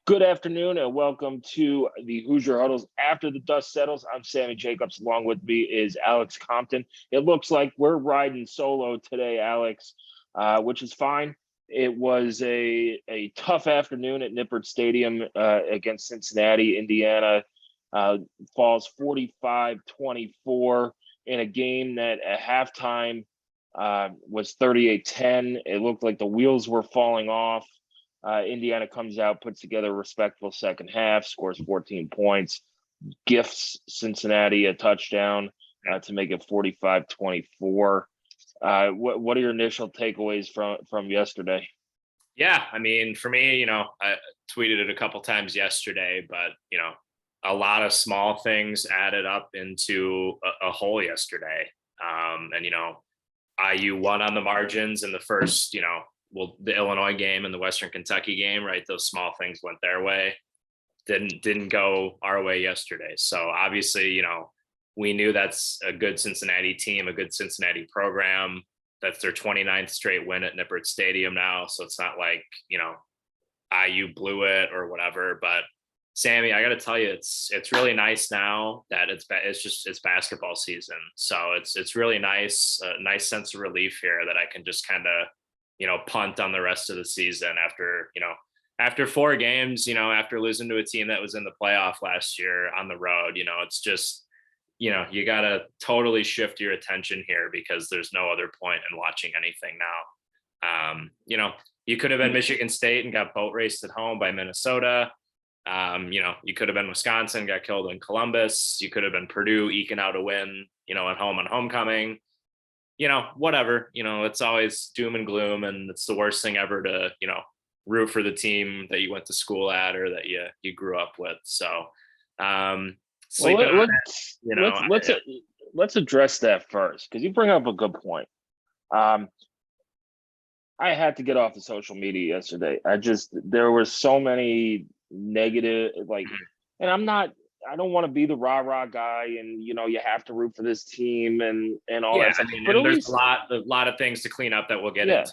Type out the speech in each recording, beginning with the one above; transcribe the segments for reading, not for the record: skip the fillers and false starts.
Good afternoon and welcome to the Hoosier Huddles After the Dust Settles. I'm Sammy Jacobs. Along with me is Alex Compton. It looks like we're riding solo today, Alex, which is fine. It was a tough afternoon at Nippert Stadium against Cincinnati. Indiana falls 45-24 in a game that at halftime was 38-10. It looked like the wheels were falling off. Indiana comes out, puts together a respectful second half, scores 14 points, gifts Cincinnati a touchdown to make it 45-24. What are your initial takeaways from yesterday? Yeah, I mean, for me, I tweeted it a couple times yesterday, but a lot of small things added up into a whole yesterday. And IU won on the margins in the first, the Illinois game and the Western Kentucky game, right? Those small things went their way. Didn't go our way yesterday. So obviously, we knew that's a good Cincinnati team, a good Cincinnati program. That's their 29th straight win at Nippert Stadium now. So it's not like, IU blew it or whatever. But Sammy, I got to tell you, it's really nice now that it's basketball season. So it's really nice, a nice sense of relief here that I can just kind of, punt on the rest of the season after 4 games, after losing to a team that was in the playoff last year on the road. It's just, you got to totally shift your attention here because there's no other point in watching anything now. You could have been Michigan State and got boat raced at home by Minnesota. You could have been Wisconsin, got killed in Columbus. You could have been Purdue eking out a win, at home on homecoming. Whatever, it's always doom and gloom, and it's the worst thing ever to, root for the team that you went to school at or that you grew up with. So, let's address that first, because you bring up a good point. I had to get off of social media yesterday. There were so many negative, and I don't want to be the rah-rah guy and, you have to root for this team and all that stuff. I mean, but there's a lot of things to clean up that we'll get into.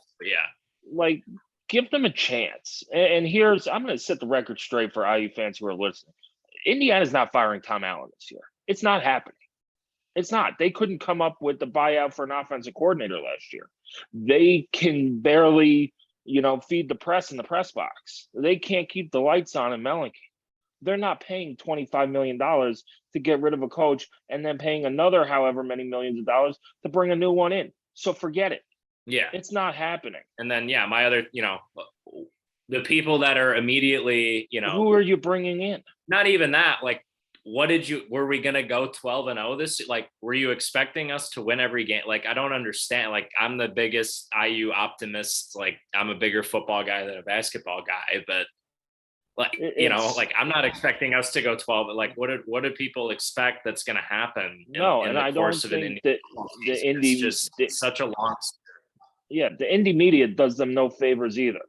Like, give them a chance. And I'm going to set the record straight for IU fans who are listening. Indiana's not firing Tom Allen this year. It's not happening. It's not. They couldn't come up with the buyout for an offensive coordinator last year. They can barely, feed the press in the press box. They can't keep the lights on in Mellencamp. They're not paying $25 million to get rid of a coach and then paying another however many millions of dollars to bring a new one in. So forget it. Yeah. It's not happening. And then, my other, the people that are immediately, who are you bringing in? Not even that. Like, were we going to go 12-0 this? Like, were you expecting us to win every game? Like, I don't understand. Like, I'm the biggest IU optimist. Like, I'm a bigger football guy than a basketball guy, but I'm not expecting us to go 12. But like, what do people expect that's going to happen? I don't think that the Indy just such a long. Yeah, the Indy media does them no favors either.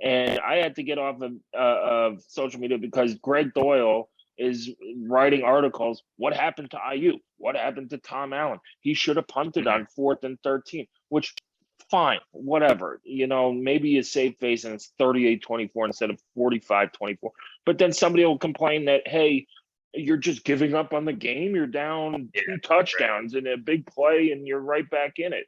And I had to get off of social media because Greg Doyle is writing articles. What happened to IU? What happened to Tom Allen? He should have punted on 4th and 13, which. Fine, whatever. Maybe you save face and it's 38-24 instead of 45-24. But then somebody will complain that, hey, you're just giving up on the game. You're down 2 touchdowns in a big play and you're right back in it.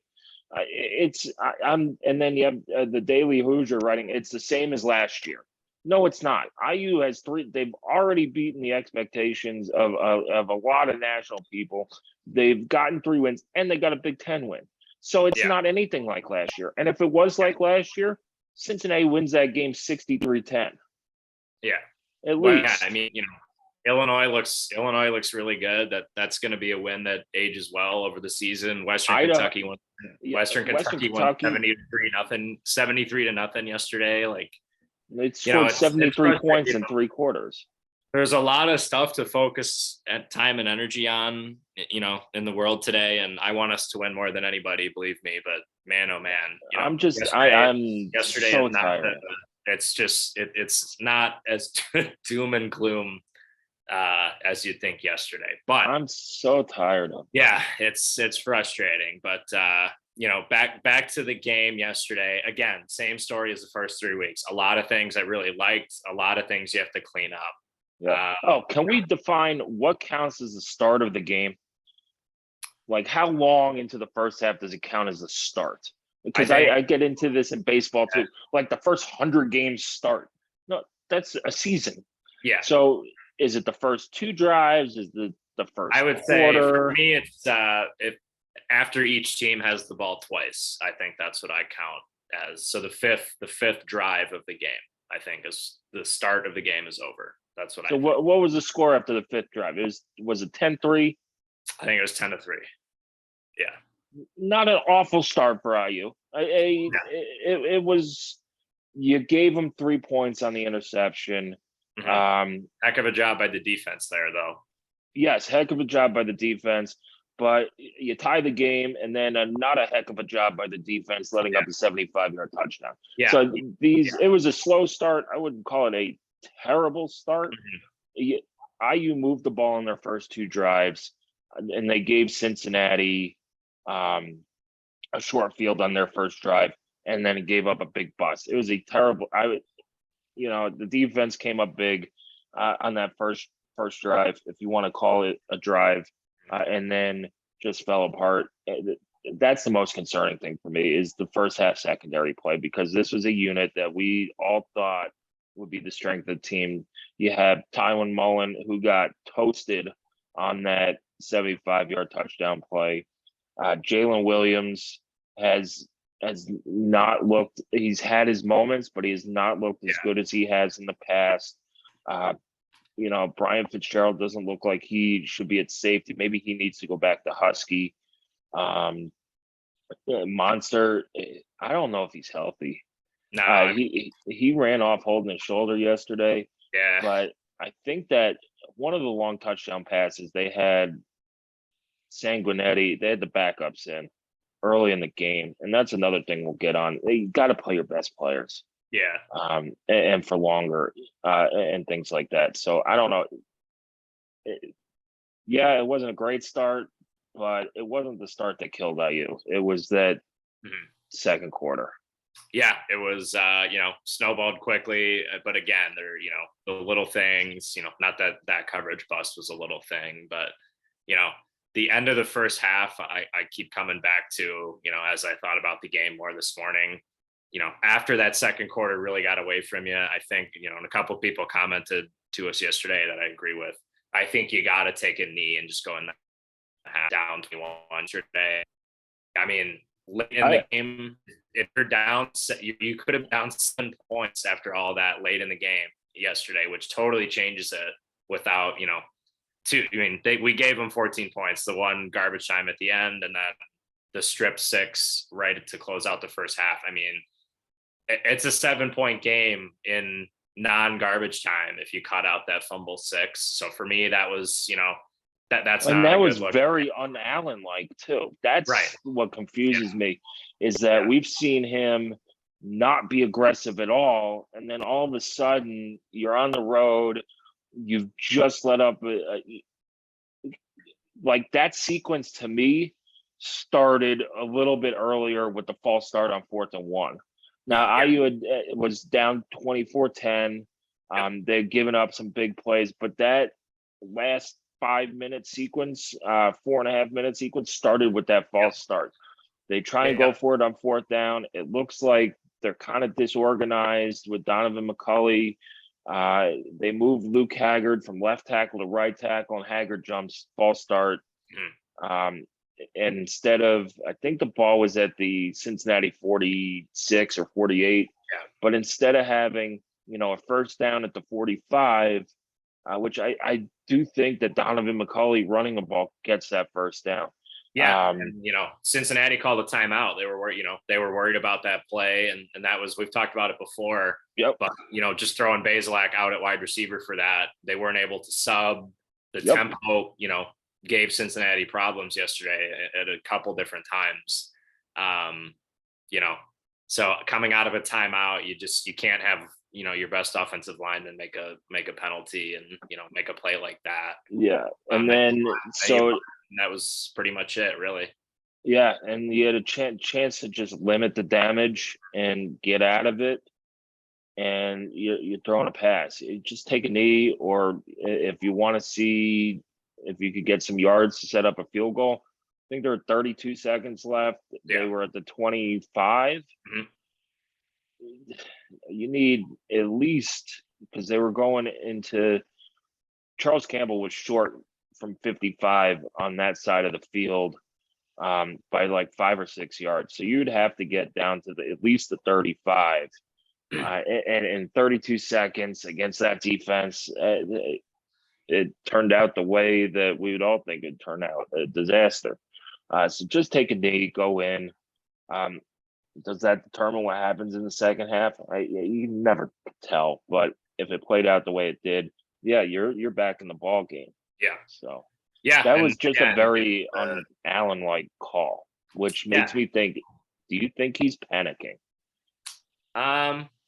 And then you have the Daily Hoosier writing, it's the same as last year. No, it's not. IU has 3. They've already beaten the expectations of a lot of national people. They've gotten 3 wins and they got a Big Ten win. So it's not anything like last year. And if it was like last year, Cincinnati wins that game 63-10. Yeah. At least. Yeah, I mean, Illinois looks really good. That's going to be a win that ages well over the season. Western Kentucky won 73-0 yesterday. Like, it scored 73 points in 3 quarters. There's a lot of stuff to focus at time and energy on, in the world today. And I want us to win more than anybody, believe me, but man, oh man, I'm yesterday so tired. It's not as doom and gloom as you'd think yesterday, but I'm so tired of it. Yeah, it's frustrating, but back to the game yesterday. Again, same story as the first 3 weeks. A lot of things I really liked. A lot of things you have to clean up. Yeah. Can we define what counts as the start of the game? Like, how long into the first half does it count as the start? Because I get into this in baseball too. Like the first 100 games start. No, that's a season. Yeah. So is it the first 2 drives? Is the first I would say for me, it's if after each team has the ball twice, I think that's what I count as. So the fifth drive of the game, I think, is the start of the game is over. That's what I think. What was the score after the 5th drive? Was it 10-3? I think it was 10-3. Yeah. Not an awful start for IU. It was, you gave them 3 points on the interception. Mm-hmm. Heck of a job by the defense there, though. Yes, heck of a job by the defense, but you tie the game, and then not a heck of a job by the defense letting up a 75-yard touchdown. Yeah. So it was a slow start. I wouldn't call it a terrible start. Mm-hmm. IU moved the ball in their first 2 drives, and they gave Cincinnati a short field on their first drive, and then it gave up a big bust. It was a terrible. The defense came up big on that first drive, if you want to call it a drive, and then just fell apart. That's the most concerning thing for me, is the first half secondary play, because this was a unit that we all thought would be the strength of the team. You have Tywin Mullen, who got toasted on that 75-yard touchdown play. Jalen Williams has not looked. He's had his moments, but he has not looked as good as he has in the past. Brian Fitzgerald doesn't look like he should be at safety. Maybe he needs to go back to Husky. Monster, I don't know if he's healthy. No, he ran off holding his shoulder yesterday. Yeah, but I think that one of the long touchdown passes, they had Sanguinetti, they had the backups in early in the game, and that's another thing we'll get on. You got to play your best players. Yeah. And for longer, and things like that. So I don't know. It wasn't a great start, but it wasn't the start that killed IU. It was that second quarter. Yeah, it was, snowballed quickly. But again, the little things, not that coverage bust was a little thing, but, the end of the first half, I keep coming back to, as I thought about the game more this morning, after that second quarter really got away from you, I think, and a couple of people commented to us yesterday that I agree with. I think you got to take a knee and just go in the half down 21 today. I mean, late in the game, if you're down, you could have down 7 points after all that late in the game yesterday, which totally changes it without, we gave them 14 points, the one garbage time at the end, and then the strip 6 right to close out the first half. I mean, it's a 7-point game in non-garbage time if you cut out that fumble 6. So for me, that was, that's and not that was very un-Allen like too. That's right. What confuses me is that we've seen him not be aggressive at all, and then all of a sudden you're on the road. You've just let up like that sequence to me started a little bit earlier with the false start on 4th and 1. Now IU was down 24-10. They'd given up some big plays, but that last 5-minute sequence, 4.5 minute sequence started with that false start. They try and go for it on 4th down. It looks like they're kind of disorganized with Donovan McCulley. They move Luke Haggard from left tackle to right tackle, and Haggard jumps false start. And instead of, I think the ball was at the Cincinnati 46 or 48, but instead of having, a first down at the 45, which I do think that Donovan McCulley running a ball gets that first down. Yeah, Cincinnati called a timeout. They were worried about that play, and that was, we've talked about it before. Yep. But just throwing Bazelak out at wide receiver for that, they weren't able to sub. The tempo, gave Cincinnati problems yesterday at a couple different times. So coming out of a timeout, you can't have your best offensive lineman make a penalty and make a play like that. Yeah, and then so. And that was pretty much it, really. Yeah, and you had a chance to just limit the damage and get out of it, and you're throwing a pass. You just take a knee, or if you want to see if you could get some yards to set up a field goal. I think there were 32 seconds left. They Yeah. were at the 25. Mhm. You need at least, because they were going into, Charles Campbell was short from 55 on that side of the field, by like 5 or 6 yards. So you'd have to get down to at least the 35. And in 32 seconds against that defense, it turned out the way that we would all think it'd turn out, a disaster. So just take a knee, go in. Um, does that determine what happens in the second half? You never tell, but if it played out the way it did, yeah, you're back in the ball game. Yeah. So Yeah. that And was just a again, very un-Allen like call, which yeah. makes me think, do you think he's panicking?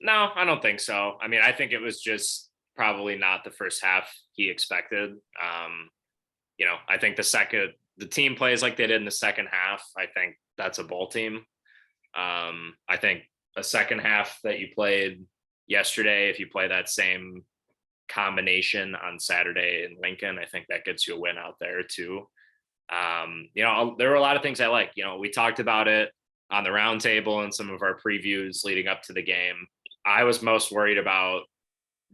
No, I don't think so. I mean, I think it was just probably not the first half he expected. I think the team plays like they did in the second half. I think that's a bowl team. I think a second half that you played yesterday, if you play that same combination on Saturday in Lincoln, I think that gets you a win out there too. There were a lot of things I like. We talked about it on the roundtable and some of our previews leading up to the game. I was most worried about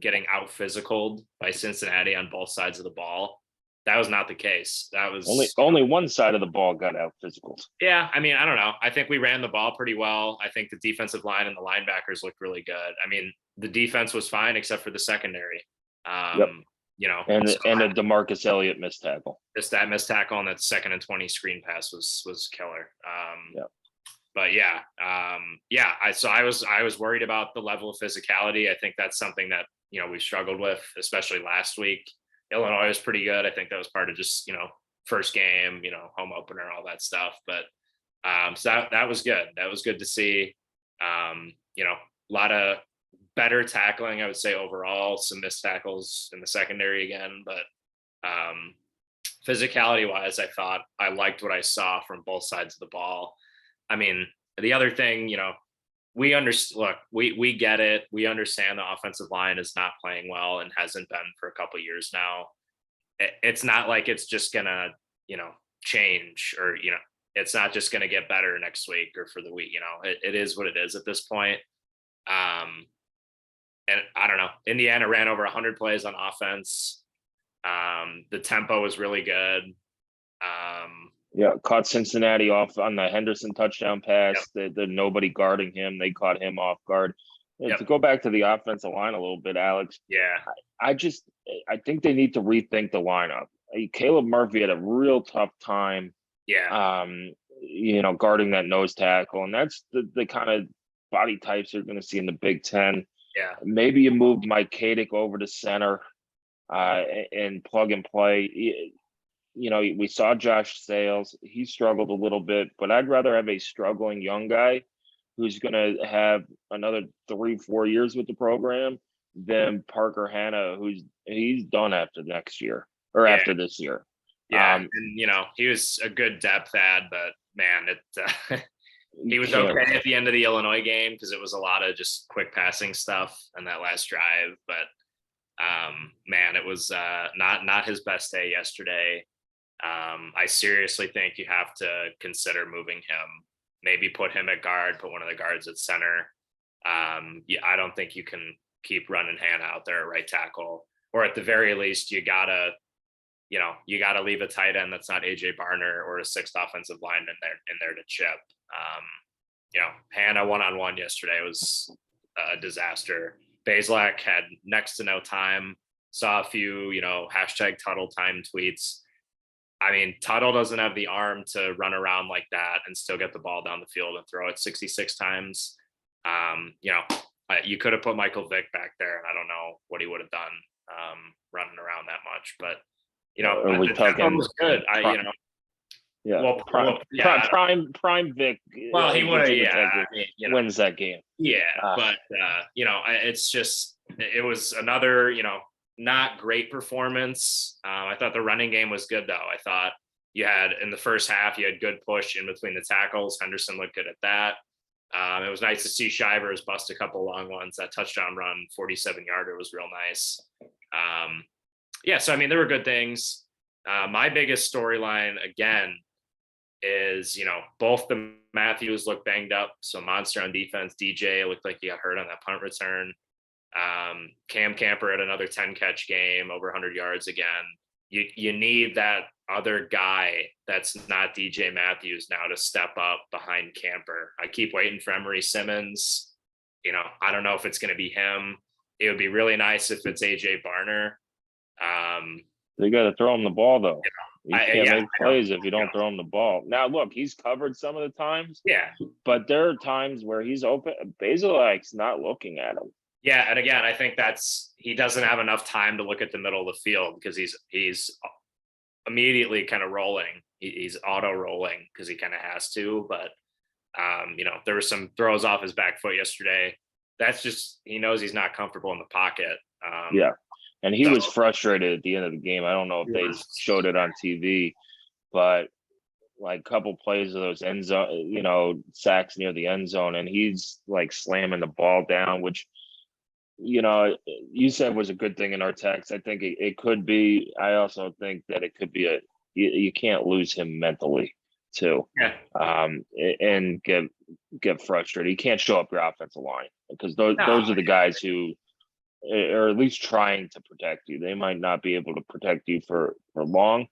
getting out physicaled by Cincinnati on both sides of the ball. That was not the case. That was only one side of the ball got out physical. Yeah, I mean, I don't know. I think we ran the ball pretty well. I think the defensive line and the linebackers looked really good. I mean, the defense was fine except for the secondary. Yep. And So a DeMarcus Elliott missed tackle. just that missed tackle on that 2nd and 20 screen pass was killer. Yep. But yeah, I was worried about the level of physicality. I think that's something that we struggled with, especially last week. Illinois was pretty good. I think that was part of just first game, home opener, all that stuff. But so that was good. That was good to see. A lot of better tackling, I would say overall. Some missed tackles in the secondary again, but physicality wise, I thought I liked what I saw from both sides of the ball. I mean, the other thing, we understand. Look, we get it. We understand the offensive line is not playing well and hasn't been for a couple of years now. It's not like it's just gonna, change, or it's not just gonna get better next week or for the week. It is what it is at this point. And I don't know. Indiana ran over 100 plays on offense. The tempo was really good. Yeah, caught Cincinnati off on the Henderson touchdown pass. Yep. The nobody guarding him. They caught him off guard. Yep. To go back to the offensive line a little bit, Alex. Yeah. I think they need to rethink the lineup. Caleb Murphy had a real tough time. Yeah. Guarding that nose tackle, and that's the kind of body types you're going to see in the Big Ten. Yeah. Maybe you move Mike Kadick over to center, and plug and play. We saw Josh Sales. He struggled a little bit, but I'd rather have a struggling young guy who's going to have another 3-4 years with the program than Parker Hanna, he's done after next year or after this year. Yeah. And, he was a good depth add, but man, he was okay at the end of the Illinois game because it was a lot of just quick passing stuff and that last drive. But man, it was not his best day yesterday. I seriously think you have to consider moving him. Maybe put him at guard, put one of the guards at center. I don't think you can keep running Hannah out there at right tackle, or at the very least, you gotta leave a tight end that's not AJ Barner or a sixth offensive lineman in there to chip. Hannah one-on-one yesterday was a disaster. Bazelak had next to no time. Saw a few, #Tuttle time tweets. I mean, Tuttle doesn't have the arm to run around like that and still get the ball down the field and throw it 66 times. You could have put Michael Vick back there, and I don't know what he would have done running around that much. But we talking was good. Yeah. Well, prime Vic. Well, he would have. Wins that game. Yeah, but it's just it was another not great performance. I thought the running game was good though. I thought You had in the first half, you had good push in between the tackles. Henderson looked good at that. It was nice to see Shivers bust a couple long ones. That touchdown run, 47-yarder, was real nice. Yeah, so I mean, there were good things. My biggest storyline again is, both the Matthews looked banged up. So monster on defense. DJ looked like he got hurt on that punt return. Cam Camper had another 10 catch game, over 100 yards again. You need that other guy that's not DJ Matthews now to step up behind Camper. I keep waiting for Emery Simmons. I don't know if it's going to be him. It would be really nice if it's AJ Barner. They got to throw him the ball, though. You can't make plays if you don't throw him the ball. Now, look, he's covered some of the times. Yeah. But there are times where he's open. Basilak's not looking at him. Yeah, and again, I think he doesn't have enough time to look at the middle of the field because he's immediately kind of rolling. He's auto rolling because he kind of has to. But there were some throws off his back foot yesterday. That's just, he knows he's not comfortable in the pocket. Yeah, and he was frustrated at the end of the game. I don't know if they showed it on TV, but like a couple plays of those end zone, sacks near the end zone, and he's like slamming the ball down, which you said was a good thing in our text. I think it could be. I also think that it could be you can't lose him mentally too. Yeah. And get frustrated. He can't show up your offensive line because those are the guys who are at least trying to protect you. They might not be able to protect you for long,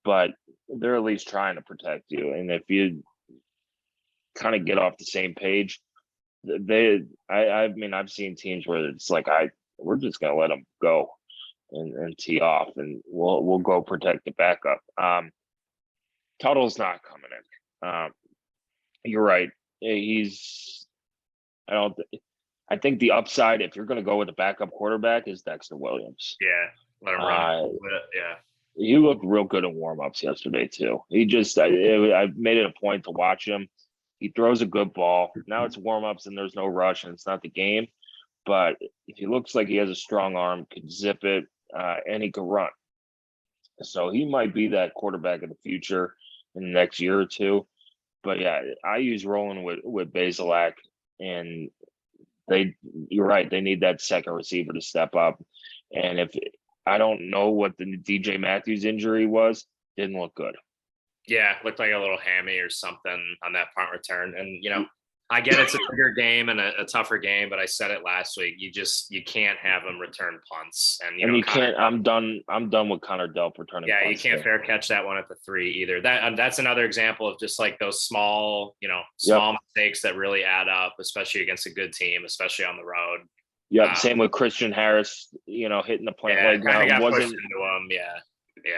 but they're at least trying to protect you. And if you kind of get off the same page, I've seen teams where it's like we're just gonna let them go and tee off, and we'll go protect the backup. Tuttle's not coming in. You're right. I think the upside, if you're going to go with a backup quarterback, is Dexter Williams. Yeah, let him run. Yeah. He looked real good in warm-ups yesterday too. He just, I made it a point to watch him. He throws a good ball. Now it's warm-ups and there's no rush and it's not the game. But he looks like he has a strong arm, could zip it, and he could run. So he might be that quarterback of the future in the next year or two. But yeah, I use rolling with Basilak, and you're right, they need that second receiver to step up. And I don't know what the DJ Matthews injury was, didn't look good. Yeah, looked like a little hammy or something on that punt return. And I get it's a bigger game and a tougher game, but I said it last week. You can't have him return punts, and you can't. I'm done with Connor Delp returning. Yeah, punts you can't fair catch that one at the 3 either. That's another example of just like those small mistakes that really add up, especially against a good team, especially on the road. Yeah, same with Christian Harris. Hitting the plant leg. Got pushed into him. Yeah.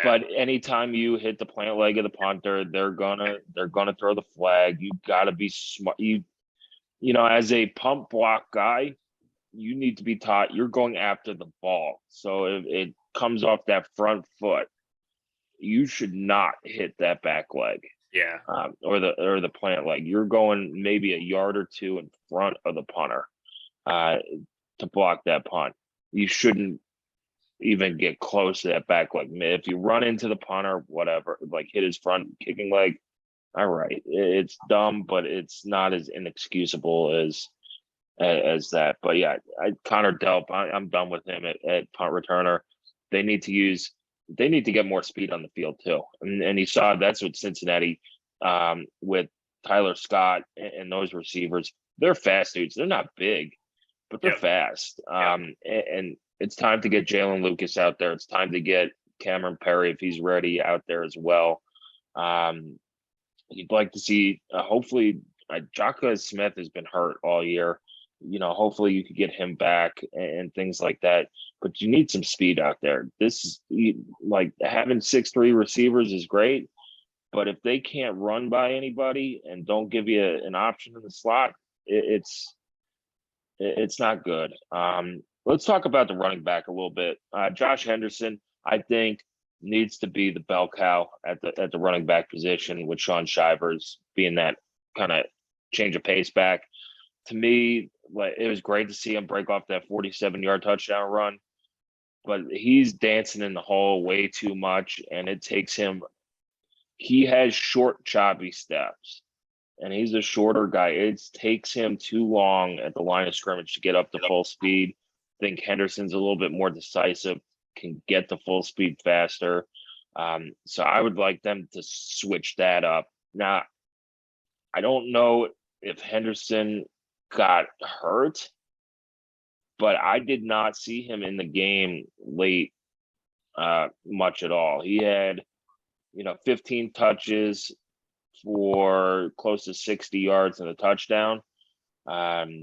But anytime you hit the plant leg of the punter, they're gonna throw the flag. You got to be smart. As a pump block guy, you need to be taught you're going after the ball. So if it comes off that front foot, you should not hit that back leg. Yeah. Or the plant leg. You're going maybe a yard or two in front of the punter to block that punt. You shouldn't even get close to that back leg. If you run into the punter, whatever, like hit his front kicking leg, all right, it's dumb, but it's not as inexcusable as that. But yeah, Connor Delp, I'm done with him at punt returner. They need to get more speed on the field too, and you saw that's what Cincinnati with Tyler Scott and those receivers. They're fast dudes. They're not big, but they're fast. And it's time to get Jalen Lucas out there. It's time to get Cameron Perry, if he's ready, out there as well. You'd like to see, hopefully, Jaka Smith has been hurt all year. Hopefully you could get him back and things like that. But you need some speed out there. Like having 6'3" receivers is great, but if they can't run by anybody and don't give you an option in the slot, it's not good. Let's talk about the running back a little bit. Josh Henderson, I think, needs to be the bell cow at the running back position, with Sean Shivers being that kind of change of pace back. To me, it was great to see him break off that 47-yard touchdown run, but he's dancing in the hole way too much, and it takes him. he has short, choppy steps, and he's a shorter guy. It takes him too long at the line of scrimmage to get up to full speed. I think Henderson's a little bit more decisive, can get to full speed faster. So I would like them to switch that up. Now, I don't know if Henderson got hurt, but I did not see him in the game late much at all. He had, 15 touches for close to 60 yards and a touchdown. But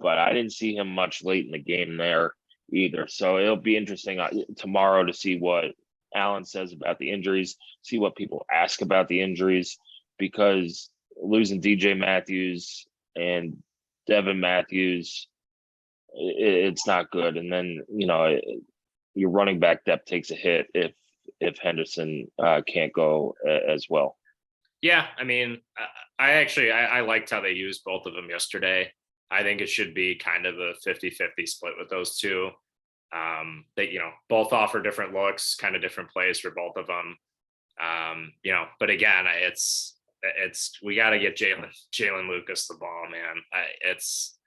I didn't see him much late in the game there either. So it'll be interesting tomorrow to see what Allen says about the injuries, see what people ask about the injuries, because losing DJ Matthews and Devin Matthews, it's not good. And then, your running back depth takes a hit if Henderson can't go as well. Yeah, I mean, I liked how they used both of them yesterday. I think it should be kind of a 50-50 split with those two. They, both offer different looks, kind of different plays for both of them. But again, it's we got to get Jalen Lucas the ball, man. It's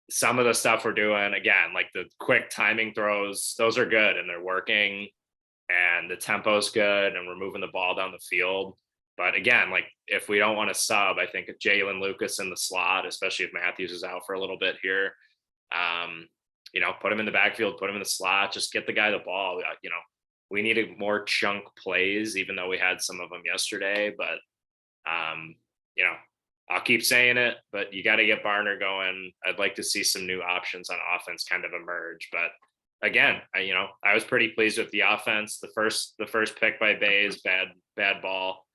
some of the stuff we're doing, again, like the quick timing throws, those are good and they're working, and the tempo's good, and we're moving the ball down the field. But again, like if we don't want to sub, I think Jalen Lucas in the slot, especially if Matthews is out for a little bit here, put him in the backfield, put him in the slot, just get the guy the ball. We needed more chunk plays, even though we had some of them yesterday. But, I'll keep saying it, but you got to get Barner going. I'd like to see some new options on offense kind of emerge. But again, I was pretty pleased with the offense. The first pick by Bays, bad ball.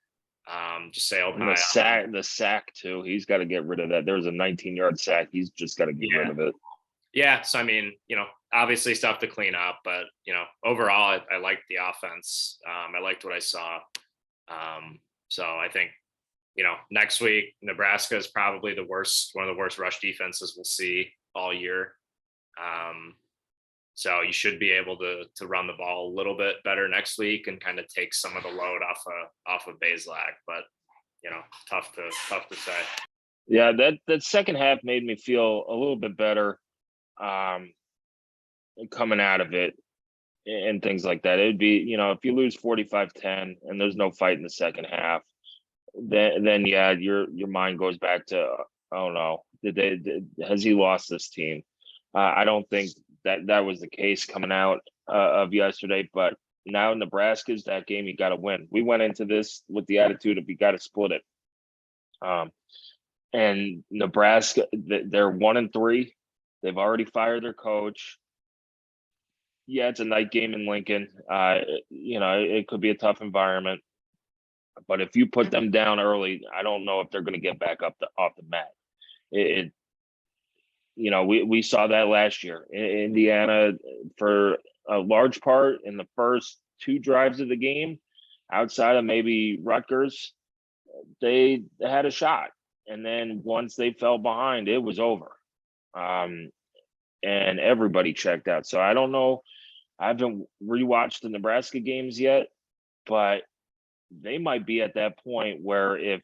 Just sailed high. The sack too. He's got to get rid of that. There was a 19-yard sack. He's just got to get rid of it. Yeah. So, I mean, obviously stuff to clean up, but, overall, I liked the offense. I liked what I saw. So I think, next week, Nebraska is probably one of the worst rush defenses we'll see all year. So you should be able to run the ball a little bit better next week and kind of take some of the load off of Bazelak, but tough to say. Yeah, that second half made me feel a little bit better coming out of it and things like that. It'd be, if you lose 45-10 and there's no fight in the second half, then yeah, your mind goes back to, oh no, has he lost this team? I don't think that was the case coming out of yesterday, but now Nebraska's that game you got to win. We went into this with the attitude of you got to split it. And Nebraska, they're 1-3. They've already fired their coach. Yeah, it's a night game in Lincoln. It could be a tough environment, but if you put them down early, I don't know if they're going to get back off the mat. We saw that last year. Indiana, for a large part in the first two drives of the game, outside of maybe Rutgers, they had a shot. And then once they fell behind, it was over. And everybody checked out. So I don't know. I haven't rewatched the Nebraska games yet, but they might be at that point where if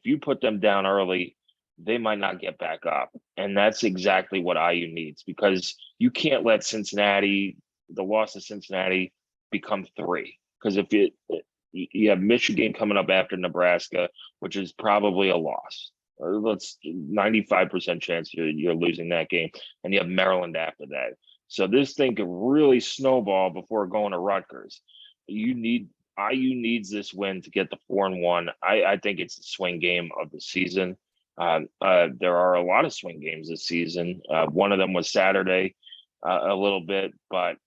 you put them down early, they might not get back up. And that's exactly what IU needs, because you can't let the loss of Cincinnati become 3. Because if you have Michigan coming up after Nebraska, which is probably a loss. Let's 95% chance you're losing that game, and you have Maryland after that. So this thing could really snowball before going to Rutgers. IU needs this win to get the 4-1. I think it's the swing game of the season. There are a lot of swing games this season. One of them was Saturday, a little bit, but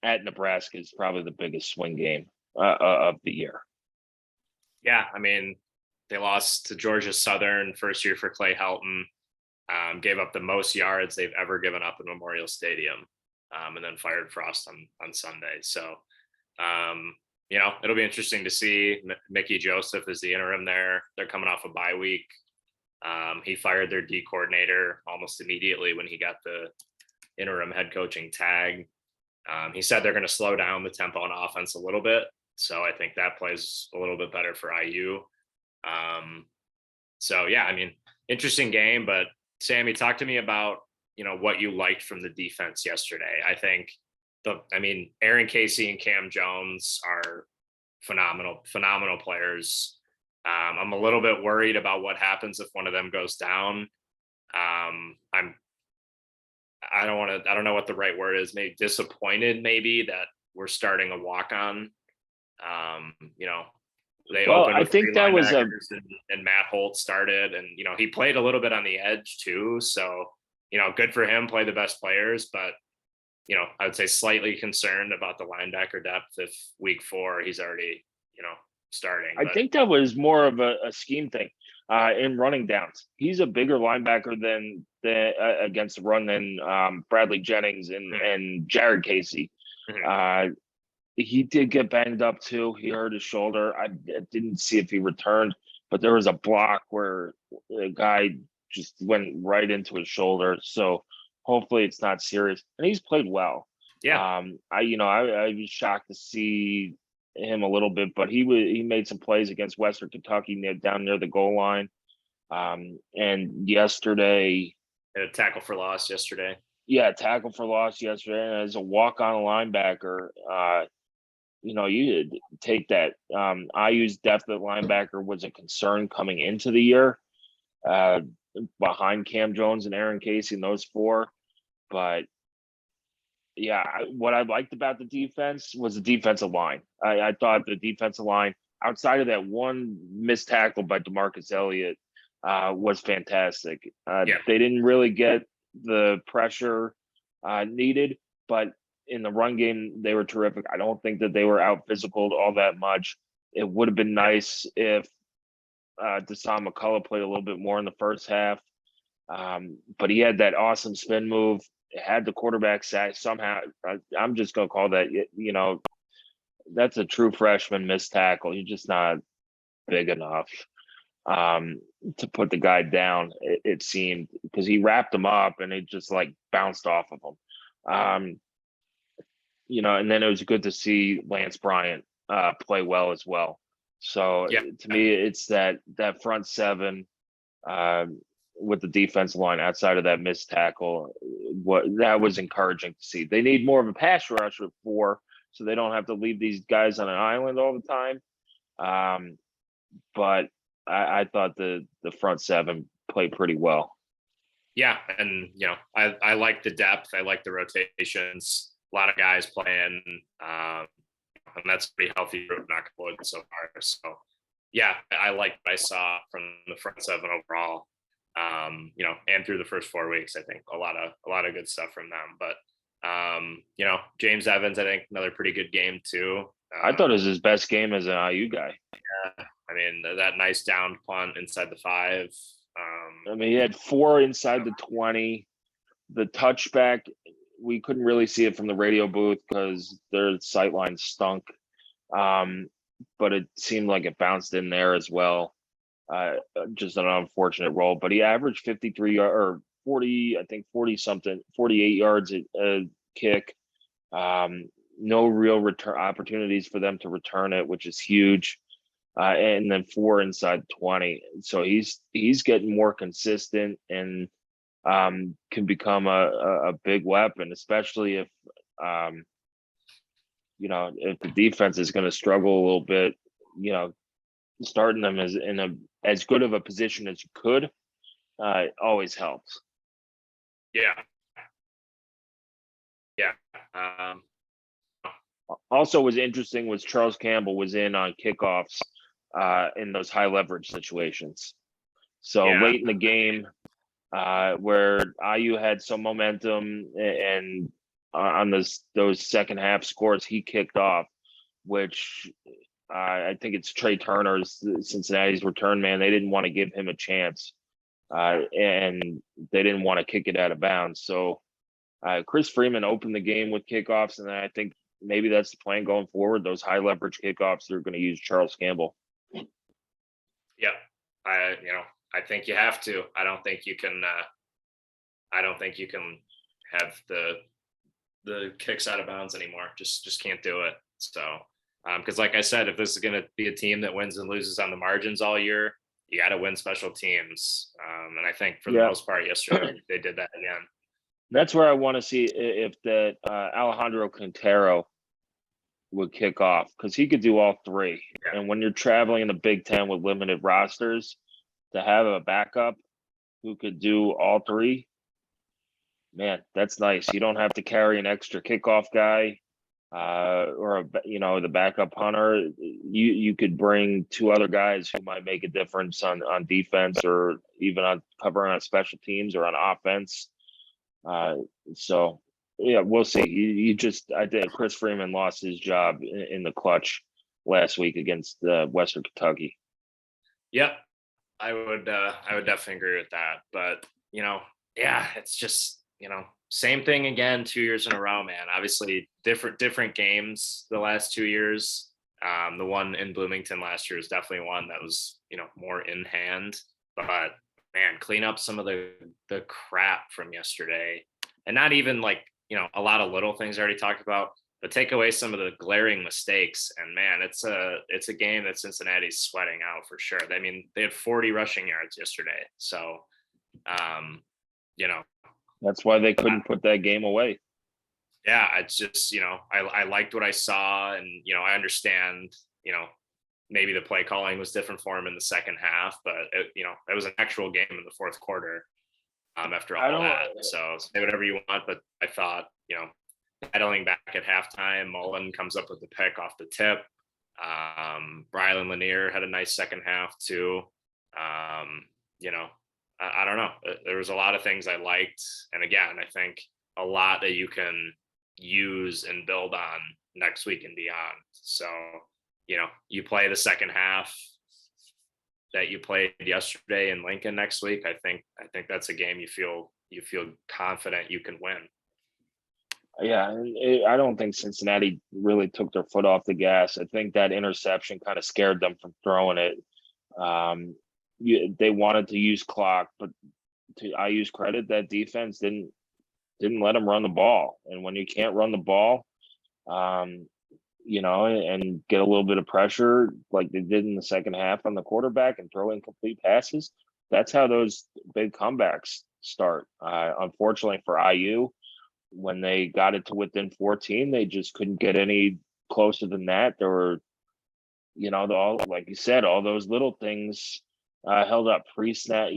at Nebraska is probably the biggest swing game of the year. Yeah, I mean, they lost to Georgia Southern first year for Clay Helton, gave up the most yards they've ever given up in Memorial Stadium, and then fired Frost on Sunday. So, it'll be interesting to see. Mickey Joseph is the interim there. They're coming off a bye week. He fired their D coordinator almost immediately when he got the interim head coaching tag. He said they're going to slow down the tempo on offense a little bit. So I think that plays a little bit better for IU. So yeah, I mean, interesting game, but Sammy, talk to me about, what you liked from the defense yesterday. I think Aaron Casey and Cam Jones are phenomenal players. I'm a little bit worried about what happens if one of them goes down. I don't know what the right word is, maybe disappointed maybe that we're starting a walk on. They Well, opened I with think three that was a linebackers and Matt Holt started, and he played a little bit on the edge too. So, good for him, play the best players, but I would say slightly concerned about the linebacker depth if week 4 he's already, starting. I think that was more of a scheme thing in running downs. He's a bigger linebacker than against the run than Bradley Jennings and Jared Casey. He did get banged up too. He hurt his shoulder. I didn't see if he returned, but there was a block where the guy just went right into his shoulder. So hopefully it's not serious. And he's played well. Yeah. I was shocked to see him a little bit, but he made some plays against Western Kentucky down near the goal line. And yesterday, a tackle for loss yesterday. Yeah, tackle for loss yesterday. And as a walk-on linebacker, you take that. IU's depth at linebacker was a concern coming into the year, behind Cam Jones and Aaron Casey and those 4. But yeah, what I liked about the defense was the defensive line. I thought the defensive line, outside of that one missed tackle by DeMarcus Elliott, was fantastic. They didn't really get the pressure needed, but in the run game, they were terrific. I don't think that they were out physicaled all that much. It would have been nice if Deshaun McCullough played a little bit more in the first half. But he had that awesome spin move, had the quarterback sack somehow. I'm just going to call that, that's a true freshman missed tackle. You're just not big enough to put the guy down, it seemed, because he wrapped him up and it just like bounced off of him. And then it was good to see Lance Bryant play well as well. So to me, it's that front 7 with the defensive line outside of that missed tackle. That was encouraging to see. They need more of a pass rush with 4, so they don't have to leave these guys on an island all the time. But I thought the front 7 played pretty well. Yeah, and I like the depth. I like the rotations. A lot of guys playing, and that's pretty healthy group, knock wood so far. So, yeah, I like what I saw from the front 7 overall. And through the first 4 weeks, I think a lot of good stuff from them. But James Evans, I think another pretty good game too. I thought it was his best game as an IU guy. Yeah, I mean that nice down punt inside the 5. He had 4 inside the 20. The touchback, we couldn't really see it from the radio booth because their sightline stunk. But it seemed like it bounced in there as well. Just an unfortunate roll. But he averaged 53 or 40, I think 40 something, 48 yards a kick. No real return opportunities for them to return it, which is huge. And then 4 inside 20. So he's getting more consistent and can become a big weapon, especially if if the defense is going to struggle a little bit. Starting them as good of a position as you could always helps. Yeah. Also, was interesting was Charles Campbell was in on kickoffs in those high leverage situations. So late in the game, where IU had some momentum and on those second half scores, he kicked off, which I think it's Trey Turner's, Cincinnati's return man. They didn't want to give him a chance, and they didn't want to kick it out of bounds. So Chris Freeman opened the game with kickoffs, and I think maybe that's the plan going forward. Those high leverage kickoffs, they're going to use Charles Campbell. Yeah, I think you have to. I don't think you can have the kicks out of bounds anymore. Just can't do it. So because like I said, if this is going to be a team that wins and loses on the margins all year, you got to win special teams. And I think for the Yeah. most part yesterday they did that again. That's where I want to see if that Alejandro Quintero would kick off, because he could do all three. Yeah. And when you're traveling in the Big Ten with limited rosters, to have a backup who could do all three, man, that's nice. You don't have to carry an extra kickoff guy or the backup punter. You could bring two other guys who might make a difference on defense, or even on covering on special teams or on offense. So yeah, we'll see. I think Chris Freeman lost his job in the clutch last week against Western Kentucky. Yep. I would definitely agree with that. But, yeah, it's just, same thing again, 2 years in a row, man. Obviously different games the last 2 years. The one in Bloomington last year is definitely one that was, more in hand, but man, clean up some of the crap from yesterday, and not even like, a lot of little things I already talked about, but take away some of the glaring mistakes. And man, it's a game that Cincinnati's sweating out for sure. I mean, they had 40 rushing yards yesterday. So, that's why they couldn't put that game away. Yeah, it's just, I liked what I saw, and, I understand, maybe the play calling was different for him in the second half, but it was an actual game in the fourth quarter after all that. So say whatever you want, but I thought, battling back at halftime, Mullen comes up with the pick off the tip. Brylan Lanier had a nice second half too. I don't know. There was a lot of things I liked. And again, I think a lot that you can use and build on next week and beyond. So, you play the second half that you played yesterday in Lincoln next week. I think that's a game you feel confident you can win. Yeah, I don't think Cincinnati really took their foot off the gas. I think that interception kind of scared them from throwing it. They wanted to use clock, but to IU's credit, that defense didn't let them run the ball. And when you can't run the ball, and get a little bit of pressure like they did in the second half on the quarterback and throw incomplete passes, that's how those big comebacks start. Unfortunately for IU, when they got it to within 14, they just couldn't get any closer than that. There were, like you said, all those little things held up. Pre-snap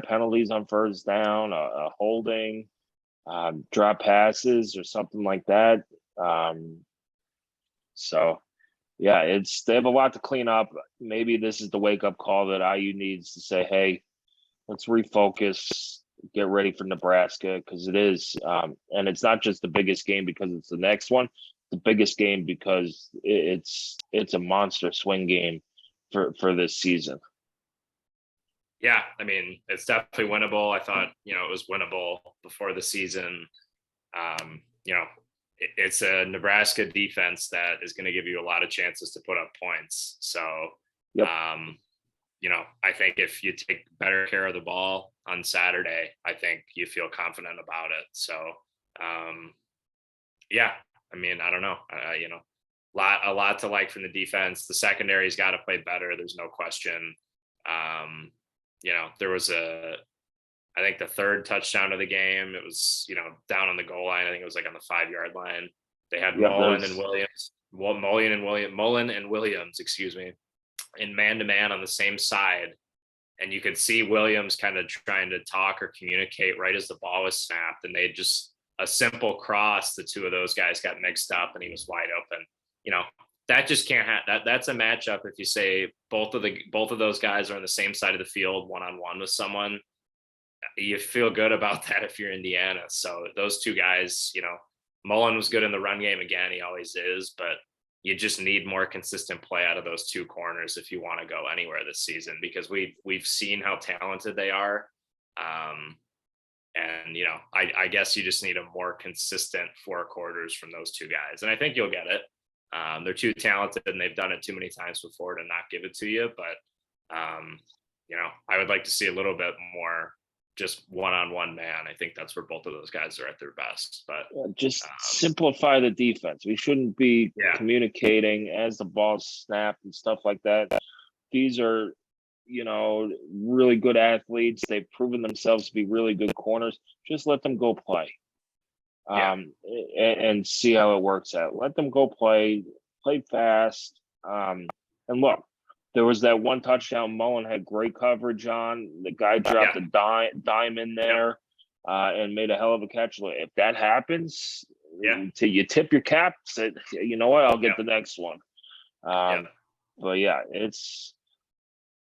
penalties on first down, a holding, drop passes or something like that. So yeah, they have a lot to clean up. Maybe this is the wake up call that IU needs to say, hey, let's refocus, get ready for Nebraska, because it is, and it's not just the biggest game because it's the next one. The biggest game because it's a monster swing game for this season. Yeah, I mean, it's definitely winnable. I thought, it was winnable before the season. It's a Nebraska defense that is going to give you a lot of chances to put up points. So, yep. I think if you take better care of the ball on Saturday, I think you feel confident about it. So, yeah, I mean, I don't know, a lot to like from the defense. The secondary's got to play better. There's no question. There was I think the third touchdown of the game, it was, down on the goal line. I think it was like on the 5-yard line. They had Mullen and Williams, in man-to-man on the same side. And you could see Williams kind of trying to talk or communicate right as the ball was snapped. And they just, a simple cross, the two of those guys got mixed up and he was wide open. That just can't happen. That's a matchup. If you say both of those guys are on the same side of the field, one-on-one with someone, you feel good about that if you're Indiana. So those two guys, Mullen was good in the run game again. He always is, but you just need more consistent play out of those two corners if you want to go anywhere this season, because we've seen how talented they are. And, I guess you just need a more consistent 4 quarters from those two guys. And I think you'll get it. They're too talented and they've done it too many times before to not give it to you. But, I would like to see a little bit more just one-on-one man. I think that's where both of those guys are at their best. But Just simplify the defense. We shouldn't be Yeah. communicating as the ball's snapped and stuff like that. These are, really good athletes. They've proven themselves to be really good corners. Just let them go play. Yeah. And see how it works out. Let them go play fast. And look, there was that one touchdown Mullen had great coverage on. The guy dropped a dime in there and made a hell of a catch. If that happens, you tip your cap, say, you know what, I'll get the next one. But yeah, it's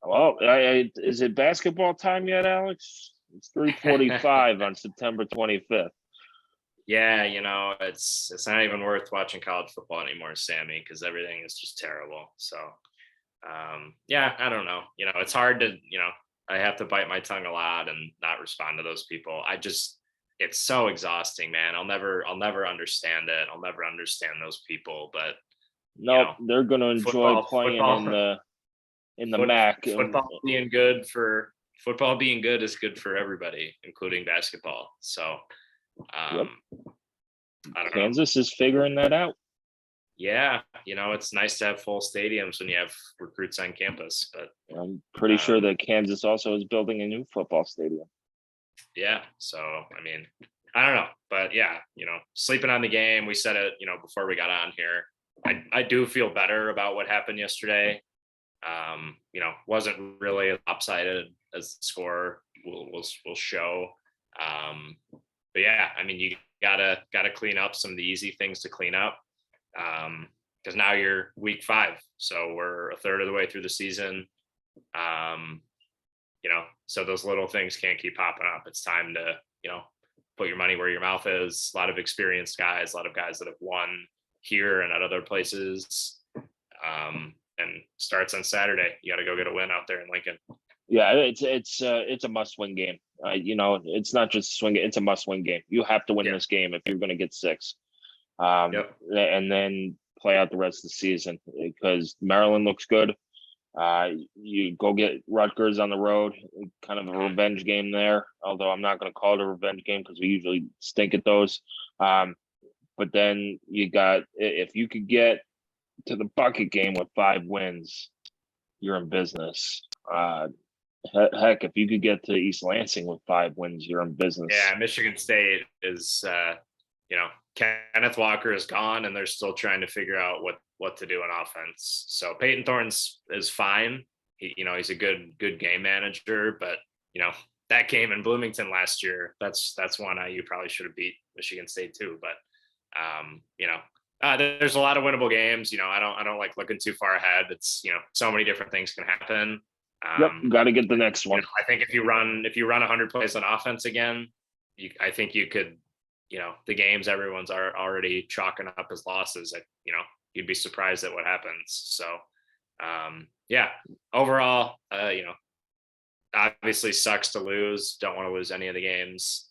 is it basketball time yet, Alex? It's 3:45 on September 25th. Yeah, it's not even worth watching college football anymore, Sammy, because everything is just terrible. So, I don't know. It's hard to, I have to bite my tongue a lot and not respond to those people. It's so exhausting, man. I'll never understand it. I'll never understand those people. But no, they're going to enjoy playing in the MAC. Football being good is good for everybody, including basketball. So. I don't Kansas is figuring that out. Yeah, it's nice to have full stadiums when you have recruits on campus, but I'm pretty sure that Kansas also is building a new football stadium. Yeah, so I mean, I don't know, but yeah, sleeping on the game. We said it, before we got on here. I do feel better about what happened yesterday. Wasn't really lopsided as the score will show. But yeah, I mean, you gotta clean up some of the easy things to clean up, because now you're week 5, so we're a third of the way through the season. So those little things can't keep popping up. It's time to put your money where your mouth is. A lot of experienced guys, a lot of guys that have won here and at other places, and starts on Saturday. You got to go get a win out there in Lincoln. Yeah, it's a must-win game. It's not just swing; it's a must-win game. You have to win this game if you're going to get 6, and then play out the rest of the season, because Maryland looks good. You go get Rutgers on the road, kind of a revenge game there. Although I'm not going to call it a revenge game because we usually stink at those. But then if you could get to the bucket game with 5 wins, you're in business. Heck, if you could get to East Lansing with 5 wins, you're in business. Yeah, Michigan State is, Kenneth Walker is gone, and they're still trying to figure out what to do on offense. So Peyton Thorne's is fine. He's a good game manager, but that game in Bloomington last year, that's one you probably should have beat Michigan State too. But there's a lot of winnable games. I don't like looking too far ahead. It's so many different things can happen. Got to get the next one. I think if you run 100 plays on offense again, I think you could, the games everyone's already chalking up as losses. You'd be surprised at what happens. So, overall, obviously sucks to lose. Don't want to lose any of the games.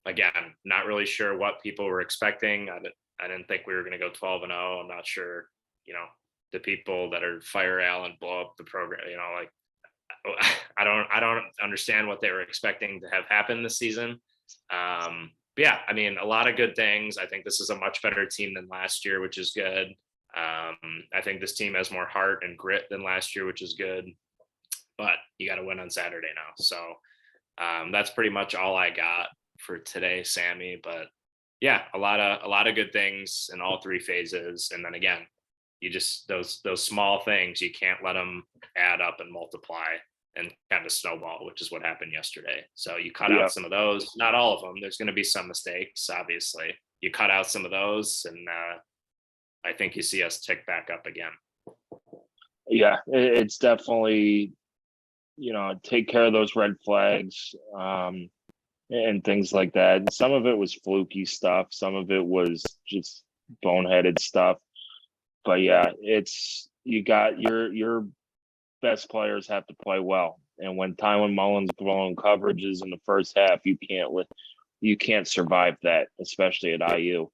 Again, not really sure what people were expecting. I didn't think we were going to go 12-0. I'm not sure, the people that are fire Allen, blow up the program, I don't understand what they were expecting to have happen this season. But yeah, I mean, a lot of good things. I think this is a much better team than last year, which is good. I think this team has more heart and grit than last year, which is good. But you got to win on Saturday now. So that's pretty much all I got for today, Sammy. But yeah, a lot of good things in all 3 phases. And then again, you just those small things, you can't let them add up and multiply and kind of snowball, which is what happened yesterday. So you cut out some of those, not all of them. There's going to be some mistakes, obviously. You cut out some of those, and I think you see us tick back up again. Yeah, it's definitely, take care of those red flags and things like that. Some of it was fluky stuff. Some of it was just boneheaded stuff. But yeah, you got your best players have to play well. And when Tywin Mullen's blowing coverages in the first half, you can't survive that, especially at IU.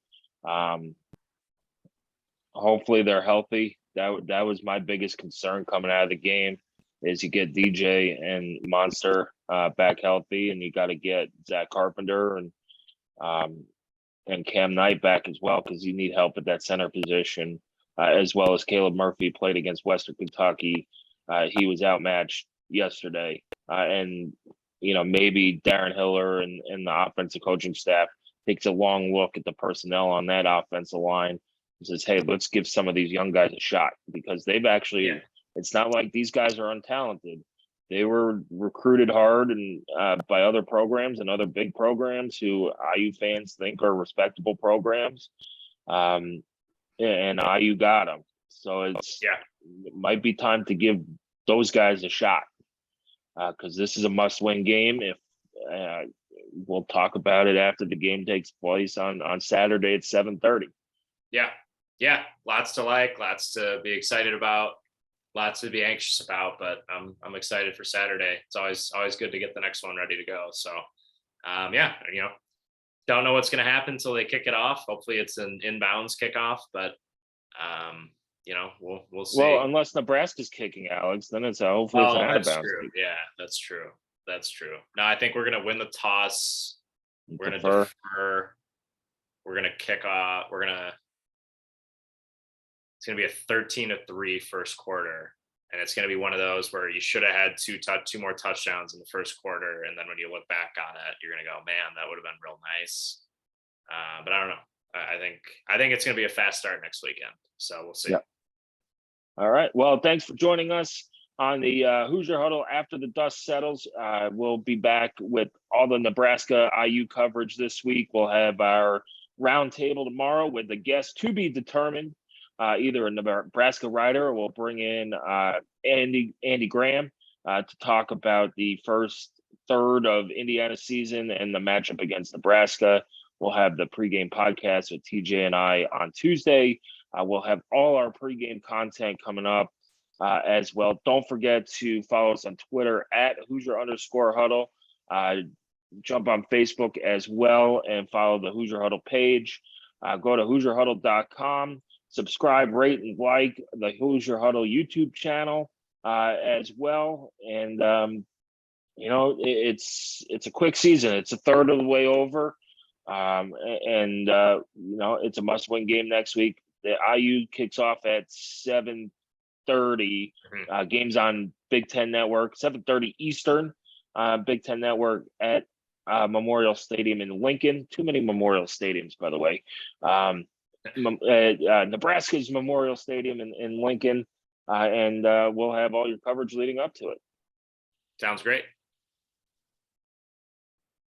Hopefully they're healthy. That was my biggest concern coming out of the game, is you get DJ and Monster back healthy, and you got to get Zach Carpenter and Cam Knight back as well, because you need help at that center position, as well as Caleb Murphy played against Western Kentucky. He was outmatched yesterday, and maybe Darren Hiller and the offensive coaching staff takes a long look at the personnel on that offensive line and says, hey, let's give some of these young guys a shot, because they've actually, it's not like these guys are untalented. They were recruited hard and by other programs and other big programs who IU fans think are respectable programs. And IU got them. So it might be time to give those guys a shot, because this is a must-win game. If we'll talk about it after the game takes place on Saturday at 7:30. Yeah, lots to like, lots to be excited about, lots to be anxious about, but I'm excited for Saturday. It's always good to get the next one ready to go. So don't know what's going to happen until they kick it off. Hopefully it's an inbounds kickoff, but we'll see. Well, unless Nebraska's kicking, Alex, then it's hopefully it's an out of bounds. True. Yeah, that's true. No, I think we're going to win the toss. We're going to defer. We're going to kick off. It's going to be a 13-3 first quarter. And it's going to be one of those where you should have had two more touchdowns in the first quarter. And then when you look back on it, you're going to go, man, that would have been real nice. But I don't know. I think it's going to be a fast start next weekend. So we'll see. Yep. All right. Well, thanks for joining us on the Hoosier Huddle after the dust settles. We'll be back with all the Nebraska IU coverage this week. We'll have our roundtable tomorrow with the guest to be determined. Either a Nebraska writer, or we'll bring in Andy Graham to talk about the first third of Indiana's season and the matchup against Nebraska. We'll have the pregame podcast with TJ and I on Tuesday. We'll have all our pregame content coming up as well. Don't forget to follow us on Twitter at Hoosier_Huddle. Jump on Facebook as well and follow the Hoosier Huddle page. Go to HoosierHuddle.com. Subscribe, rate, and like the Hoosier Huddle YouTube channel as well. And it's a quick season. It's a third of the way over, it's a must-win game next week. The IU kicks off at 7:30. Games on Big Ten Network, 7:30 Eastern, Big Ten Network at Memorial Stadium in Lincoln. Too many Memorial Stadiums, by the way. Nebraska's Memorial Stadium in Lincoln, and we'll have all your coverage leading up to it. Sounds great.